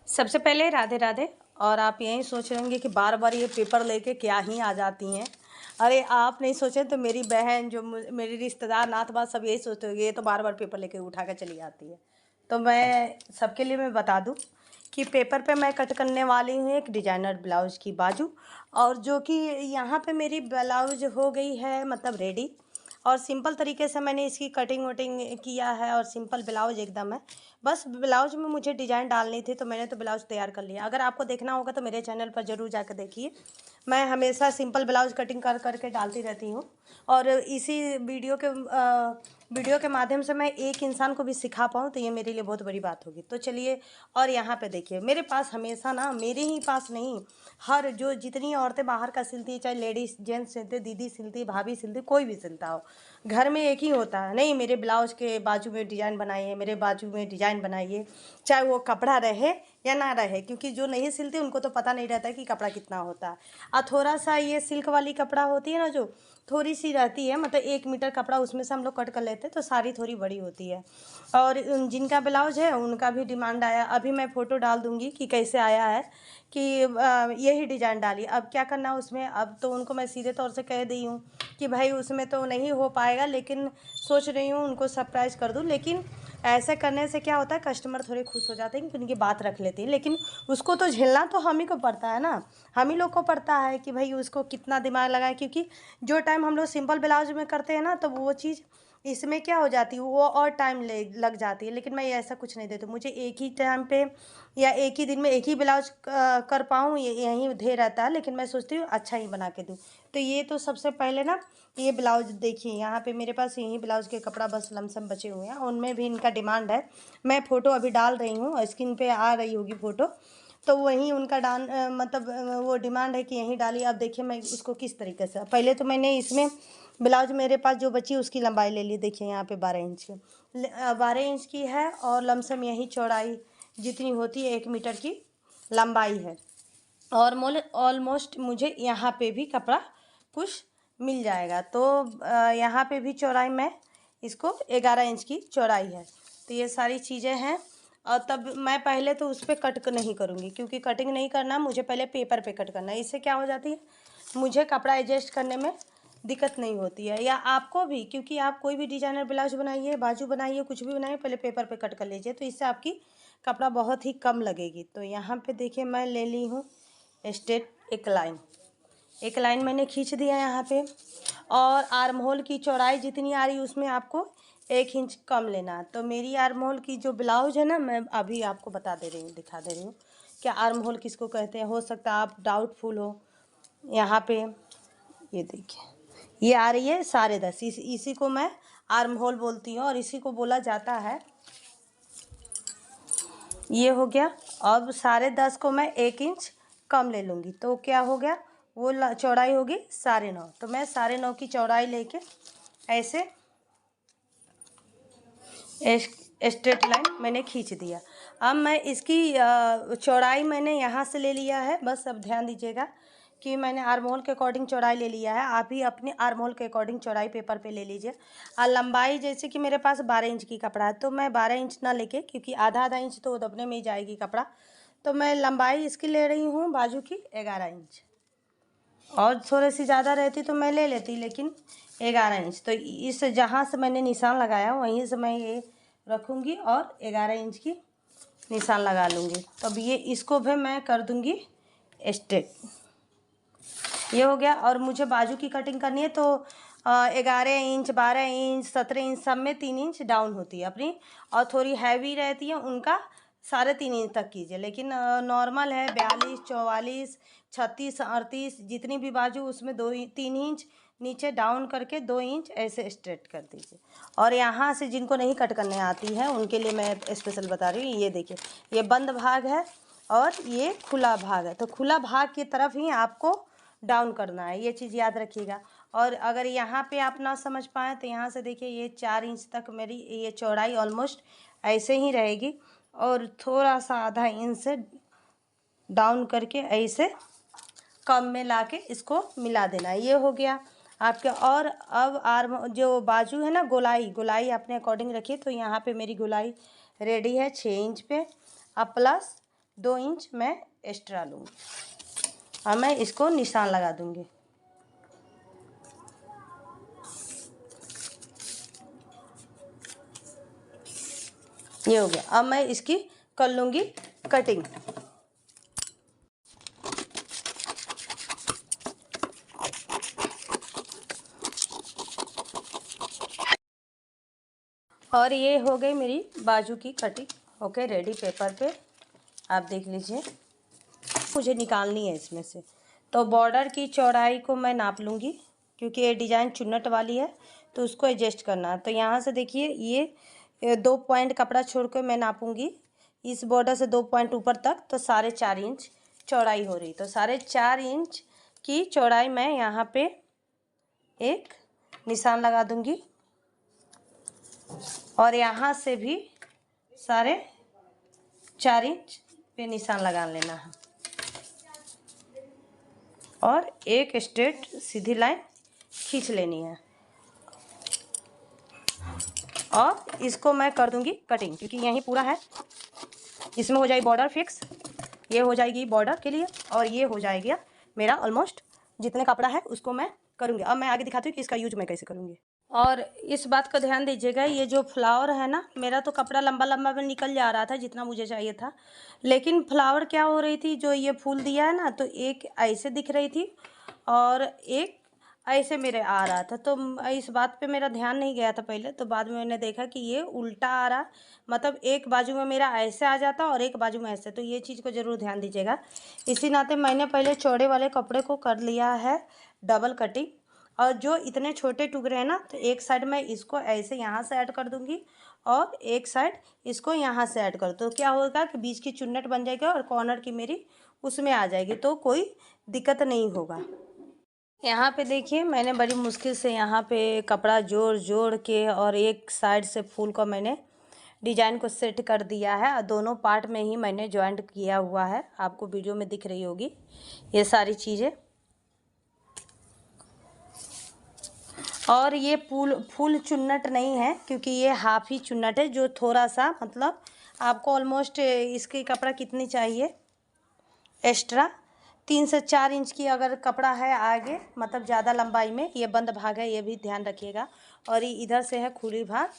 सबसे पहले राधे राधे। और आप यही सोच रहे होंगे कि बार बार ये पेपर लेके क्या ही आ जाती हैं। अरे आप नहीं सोचे तो मेरी बहन जो मेरी रिश्तेदार नात सब यही सोचते होंगे, ये तो बार बार पेपर लेके उठा कर चली आती है। तो मैं सबके लिए मैं बता दूं कि पेपर पे मैं कट करने वाली हूँ एक डिजाइनर ब्लाउज की बाजू। और जो कि यहाँ पे मेरी ब्लाउज हो गई है मतलब रेडी। और सिंपल तरीके से मैंने इसकी कटिंग वटिंग किया है और सिंपल ब्लाउज एकदम है। बस ब्लाउज में मुझे डिज़ाइन डालनी थी तो मैंने तो ब्लाउज तैयार कर लिया। अगर आपको देखना होगा तो मेरे चैनल पर ज़रूर जाकर देखिए। मैं हमेशा सिंपल ब्लाउज कटिंग कर करके डालती रहती हूँ। और इसी वीडियो के माध्यम से मैं एक इंसान को भी सिखा पाऊँ तो ये मेरे लिए बहुत बड़ी बात होगी। तो चलिए, और यहाँ पे देखिए मेरे पास हमेशा ना, मेरे ही पास नहीं, हर जो जितनी औरतें बाहर का सिलती है, चाहे लेडीज जेंट्स सिलते, दीदी सिलती, भाभी सिलती, कोई भी सिलता हो, घर में एक ही होता है, नहीं मेरे ब्लाउज के बाजू में डिज़ाइन बनाइए, मेरे बाजू में डिज़ाइन बनाइए, चाहे वो कपड़ा रहे या ना रहे। क्योंकि जो नहीं सिलते उनको तो पता नहीं रहता है कि कपड़ा कितना होता है। और थोड़ा सा ये सिल्क वाली कपड़ा होती है ना, जो थोड़ी सी रहती है, मतलब 1 मीटर कपड़ा, उसमें से हम लोग कट कर लेते हैं तो साड़ी थोड़ी बड़ी होती है। और जिनका ब्लाउज है उनका भी डिमांड आया, अभी मैं फ़ोटो डाल दूँगी कि कैसे आया है, कि यही डिज़ाइन डालिए। अब क्या करना है उसमें, अब तो उनको मैं सीधे तौर से कह दी हूँ कि भाई उसमें तो नहीं हो पाएगा, लेकिन सोच रही हूँ उनको सरप्राइज़ कर दूँ। लेकिन ऐसे करने से क्या होता है, कस्टमर थोड़े खुश हो जाते हैं कि उनकी बात रख लेती हैं। लेकिन उसको तो झेलना तो हम ही को पड़ता है ना, हम ही लोग को पड़ता है कि भाई उसको कितना दिमाग लगाए। क्योंकि जो टाइम हम लोग सिंपल ब्लाउज में करते हैं ना, तो वो चीज़ इसमें क्या हो जाती है, वो और टाइम लग जाती है। लेकिन मैं ऐसा कुछ नहीं देती, मुझे एक ही टाइम पे या एक ही दिन में एक ही ब्लाउज कर पाऊँ, यही ध्येय रहता है। लेकिन मैं सोचती हूँ अच्छा ही बना के दूँ। तो ये तो सबसे पहले ना, ये ब्लाउज देखिए, यहाँ पे मेरे पास यही ब्लाउज के कपड़ा बस लमसम बचे हुए हैं, उनमें भी इनका डिमांड है। मैं फ़ोटो अभी डाल रही हूँ, स्क्रीन पे आ रही होगी फ़ोटो, तो वहीं उनका मतलब वो डिमांड है कि यहीं डालिए। अब देखिए मैं उसको किस तरीके से, पहले तो मैंने इसमें ब्लाउज मेरे पास जो बची उसकी लंबाई ले ली। देखिए यहाँ पे 12 इंच की, 12 इंच की है, और लमसम यही चौड़ाई जितनी होती है 1 मीटर की लंबाई है। और ऑलमोस्ट मुझे यहाँ पे भी कपड़ा कुछ मिल जाएगा। तो यहाँ पे भी चौड़ाई मैं इसको 11 इंच की चौड़ाई है। तो ये सारी चीज़ें हैं। और तब मैं पहले तो उस पर कट नहीं करूँगी, क्योंकि कटिंग नहीं करना, मुझे पहले पेपर पे कट करना है। इससे क्या हो जाती है, मुझे कपड़ा एडजस्ट करने में दिक्कत नहीं होती है, या आपको भी। क्योंकि आप कोई भी डिजाइनर ब्लाउज बनाइए, बाजू बनाइए, कुछ भी बनाइए, पहले पेपर पे कट कर लीजिए, तो इससे आपकी कपड़ा बहुत ही कम लगेगी। तो यहाँ पे देखिए मैं ले ली हूँ स्ट्रेट एक लाइन मैंने खींच दिया यहाँ पे। और आर्म होल की चौड़ाई जितनी आ रही है उसमें आपको 1 इंच कम लेना है। तो मेरी आर्म होल की जो ब्लाउज है ना, मैं अभी आपको बता दे रही हूँ, दिखा दे रही हूँ क्या आर्म होल किसको कहते हैं। हो सकता है आप डाउटफुल हो। यहाँ पे ये देखिए, ये आ रही है 10.5, इसी को मैं आर्म होल बोलती हूँ, और इसी को बोला जाता है। ये हो गया। अब 10.5 को मैं 1 इंच कम ले लूँगी, तो क्या हो गया, वो चौड़ाई होगी 9.5। तो मैं 9.5 की चौड़ाई लेके ऐसे स्ट्रेट लाइन मैंने खींच दिया। अब मैं इसकी चौड़ाई मैंने यहाँ से ले लिया है। बस अब ध्यान दीजिएगा कि मैंने आर्म होल के अकॉर्डिंग चौड़ाई ले लिया है। आप भी अपने आर्म होल के अकॉर्डिंग चौड़ाई पेपर पे ले लीजिए। और लंबाई जैसे कि मेरे पास 12 इंच की कपड़ा है, तो मैं 12 इंच ना लेके, क्योंकि आधा आधा इंच तो दबने में ही जाएगी कपड़ा, तो मैं लंबाई इसकी ले रही हूँ बाजू की 11 इंच। और थोड़ी सी ज़्यादा रहती तो मैं ले लेती, लेकिन 11 इंच। तो इस जहाँ से मैंने निशान लगाया वहीं से मैं ये रखूँगी और 11 इंच की निशान लगा लूँगी। तब ये इसको भी मैं कर दूँगी स्ट्रेट। ये हो गया। और मुझे बाजू की कटिंग करनी है, तो 11 इंच, 12 इंच, 17 इंच, सब में 3 इंच डाउन होती है अपनी। और थोड़ी हैवी रहती है उनका 3.5 इंच तक कीजिए। लेकिन नॉर्मल है 42, 44, 36, 38, जितनी भी बाजू, उसमें 3 इंच नीचे डाउन करके 2 इंच ऐसे स्ट्रेट कर दीजिए। और यहाँ से जिनको नहीं कट करने आती है उनके लिए मैं स्पेशल बता रही हूँ। ये देखिए, ये बंद भाग है और ये खुला भाग है, तो खुला भाग की तरफ ही आपको डाउन करना है, ये चीज़ याद रखिएगा। और अगर यहाँ पे आप ना समझ पाएँ तो यहाँ से देखिए, ये 4 इंच तक मेरी ये चौड़ाई ऑलमोस्ट ऐसे ही रहेगी। और थोड़ा सा आधा इंच से डाउन करके ऐसे कम में लाके इसको मिला देना। ये हो गया आपके। और अब आर्म जो बाजू है ना, गोलाई अपने अकॉर्डिंग रखिए। तो यहाँ पे मेरी गोलाई रेडी है 6 इंच पे। अब प्लस 2 इंच मैं एक्स्ट्रा लूँगी और मैं इसको निशान लगा दूँगी। ये हो गया। अब मैं इसकी कर लूँगी कटिंग। और ये हो गई मेरी बाजू की कटिंग। ओके, रेडी पेपर पे आप देख लीजिए। मुझे निकालनी है इसमें से, तो बॉर्डर की चौड़ाई को मैं नाप लूँगी क्योंकि ये डिज़ाइन चुन्नट वाली है तो उसको एडजस्ट करना है। तो यहाँ से देखिए ये 2 पॉइंट कपड़ा छोड़ कर मैं नापूँगी इस बॉर्डर से 2 पॉइंट ऊपर तक, तो 4.5 इंच चौड़ाई हो रही। तो 4.5 इंच की चौड़ाई मैं यहाँ पे एक निशान लगा दूँगी और यहाँ से भी 4.5 इंच पे निशान लगा लेना है और एक स्ट्रेट सीधी लाइन खींच लेनी है और इसको मैं कर दूंगी कटिंग क्योंकि यही पूरा है। इसमें हो जाएगी बॉर्डर फिक्स, ये हो जाएगी बॉर्डर के लिए और ये हो जाएगा मेरा ऑलमोस्ट जितने कपड़ा है उसको मैं करूँगी। अब मैं आगे दिखाती हूँ कि इसका यूज मैं कैसे करूँगी। और इस बात का ध्यान दीजिएगा, ये जो फ्लावर है ना, मेरा तो कपड़ा लंबा लंबा में निकल जा रहा था जितना मुझे चाहिए था, लेकिन फ्लावर क्या हो रही थी, जो ये फूल दिया है ना, तो एक ऐसे दिख रही थी और एक ऐसे मेरे आ रहा था। तो इस बात पे मेरा ध्यान नहीं गया था पहले, तो बाद में मैंने देखा कि ये उल्टा आ रहा, मतलब एक बाजू में मेरा ऐसे आ जाता और एक बाजू में ऐसे। तो ये चीज़ को ज़रूर ध्यान दीजिएगा। इसी नाते मैंने पहले चौड़े वाले कपड़े को कर लिया है डबल कटिंग, और जो इतने छोटे टुकड़े हैं ना, तो एक साइड मैं इसको ऐसे यहाँ से ऐड कर दूँगी और एक साइड इसको यहाँ से ऐड कर दो। क्या होगा कि बीच की चुन्नट बन जाएगी और कॉर्नर की मेरी उसमें आ जाएगी, तो कोई दिक्कत नहीं होगा। यहाँ पे देखिए मैंने बड़ी मुश्किल से यहाँ पे कपड़ा जोड़ जोड़ के और एक साइड से फूल को मैंने डिजाइन को सेट कर दिया है और दोनों पार्ट में ही मैंने जॉइंट किया हुआ है। आपको वीडियो में दिख रही होगी ये सारी चीज़ें। और ये फुल चुन्नट नहीं है क्योंकि ये हाफ ही चुन्नट है, जो थोड़ा सा मतलब आपको ऑलमोस्ट इसकी कपड़ा कितनी चाहिए एक्स्ट्रा 3 से 4 इंच की अगर कपड़ा है आगे, मतलब ज़्यादा लंबाई में, ये बंद भाग है ये भी ध्यान रखिएगा, और ये इधर से है खुली भाग,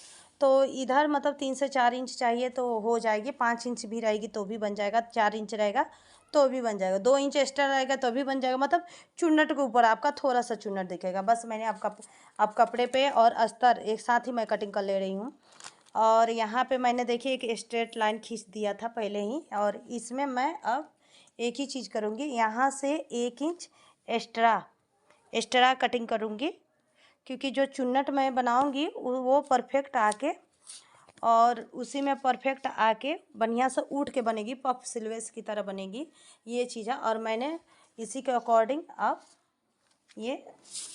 तो इधर मतलब 3 से 4 इंच चाहिए तो हो जाएगी। 5 इंच भी रहेगी तो भी बन जाएगा, 4 इंच रहेगा तो भी बन जाएगा, 2 इंच एक्स्ट्रा रहेगा तो भी बन जाएगा। मतलब चुन्नट के ऊपर आपका थोड़ा सा चुन्नट दिखेगा। बस मैंने आप कपड़े पे और अस्तर एक साथ ही मैं कटिंग कर ले रही हूँ। और यहाँ पे मैंने देखिए एक स्ट्रेट लाइन खींच दिया था पहले ही, और इसमें मैं अब एक ही चीज़ करूँगी, यहाँ से 1 इंच एक्स्ट्रा कटिंग करूँगी क्योंकि जो चुन्नट मैं बनाऊँगी वो परफेक्ट आके, और उसी में परफेक्ट आके बढ़िया से उठ के बनेगी, पफ सिलवेस की तरह बनेगी ये चीज़ है। और मैंने इसी के अकॉर्डिंग अब ये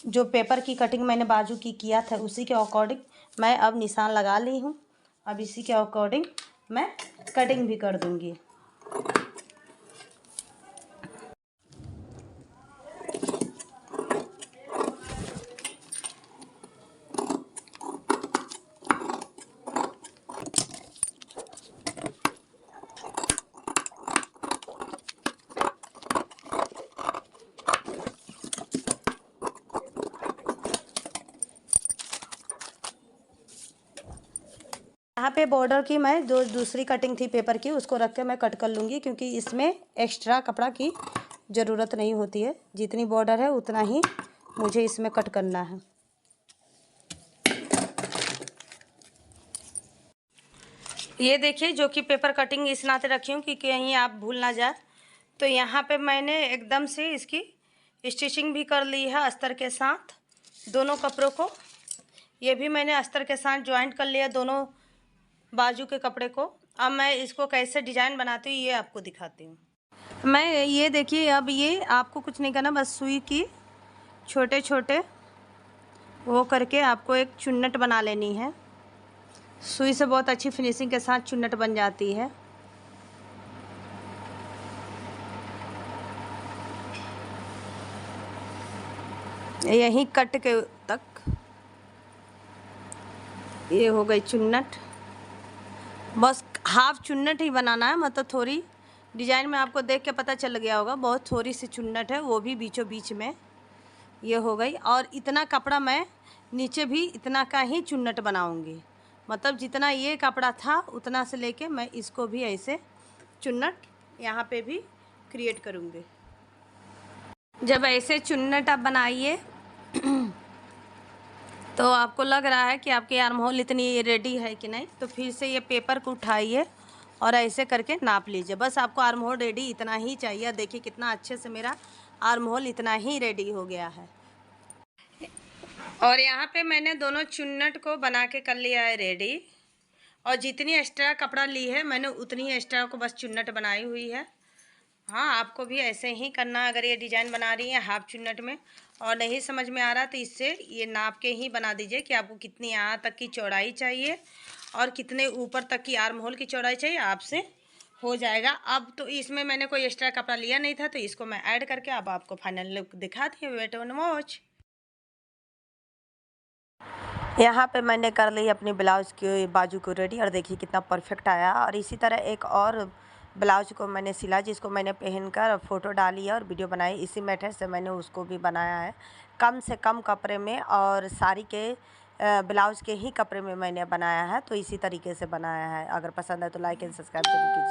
जो पेपर की कटिंग मैंने बाजू की किया था उसी के अकॉर्डिंग मैं अब निशान लगा ली हूँ। अब इसी के अकॉर्डिंग मैं कटिंग भी कर दूँगी। यहाँ पे बॉर्डर की मैं जो दूसरी कटिंग थी पेपर की उसको रख के मैं कट कर लूँगी क्योंकि इसमें एक्स्ट्रा कपड़ा की ज़रूरत नहीं होती है, जितनी बॉर्डर है उतना ही मुझे इसमें कट करना है। ये देखिए जो कि पेपर कटिंग इस नाते रखी हूँ कि कहीं आप भूल ना जाए। तो यहाँ पे मैंने एकदम से इसकी स्टिचिंग भी कर ली है अस्तर के साथ दोनों कपड़ों को। ये भी मैंने अस्तर के साथ ज्वाइंट कर लिया दोनों बाजू के कपड़े को। अब मैं इसको कैसे डिजाइन बनाती हूँ ये आपको दिखाती हूँ। मैं ये देखिए, अब ये आपको कुछ नहीं करना, बस सुई की छोटे छोटे वो करके आपको एक चुन्नट बना लेनी है। सुई से बहुत अच्छी फिनिशिंग के साथ चुन्नट बन जाती है। यहीं कट के तक ये हो गई चुन्नट। बस हाफ चुन्नट ही बनाना है, मतलब थोड़ी डिजाइन में आपको देख के पता चल गया होगा, बहुत थोड़ी सी चुन्नट है, वो भी बीचों बीच में ये हो गई। और इतना कपड़ा मैं नीचे भी इतना का ही चुन्नट बनाऊंगी, मतलब जितना ये कपड़ा था उतना से लेके मैं इसको भी ऐसे चुन्नट यहाँ पे भी क्रिएट करूँगी। जब ऐसे चुन्नट आप बनाइए तो आपको लग रहा है कि आपके आर्म होल इतनी रेडी है कि नहीं, तो फिर से ये पेपर को उठाइए और ऐसे करके नाप लीजिए। बस आपको आर्म होल रेडी इतना ही चाहिए। देखिए कितना अच्छे से मेरा आर्म होल इतना ही रेडी हो गया है। और यहाँ पे मैंने दोनों चुन्नट को बना के कर लिया है रेडी। और जितनी एक्स्ट्रा कपड़ा ली है मैंने उतनी ही एक्स्ट्रा को बस चुन्नट बनाई हुई है। हाँ, आपको भी ऐसे ही करना। अगर ये डिज़ाइन बना रही है हाफ चुन्नट में और नहीं समझ में आ रहा तो इससे ये नाप के ही बना दीजिए कि आपको कितनी यहाँ तक की चौड़ाई चाहिए और कितने ऊपर तक की आर्म होल की चौड़ाई चाहिए, आपसे हो जाएगा। अब तो इसमें मैंने कोई एक्स्ट्रा कपड़ा लिया नहीं था तो इसको मैं ऐड करके अब आपको फाइनल लुक दिखाती हूँ। Wait and watch. यहाँ पे मैंने कर ली अपनी ब्लाउज़ की बाजू को रेडी और देखिए कितना परफेक्ट आया। और इसी तरह एक और ब्लाउज को मैंने सिला, जिसको मैंने पहनकर फ़ोटो डाली है और वीडियो बनाई। इसी मेथड से मैंने उसको भी बनाया है, कम से कम कपड़े में और साड़ी के ब्लाउज़ के ही कपड़े में मैंने बनाया है। तो इसी तरीके से बनाया है। अगर पसंद है तो लाइक एंड सब्सक्राइब जरूर कीजिए।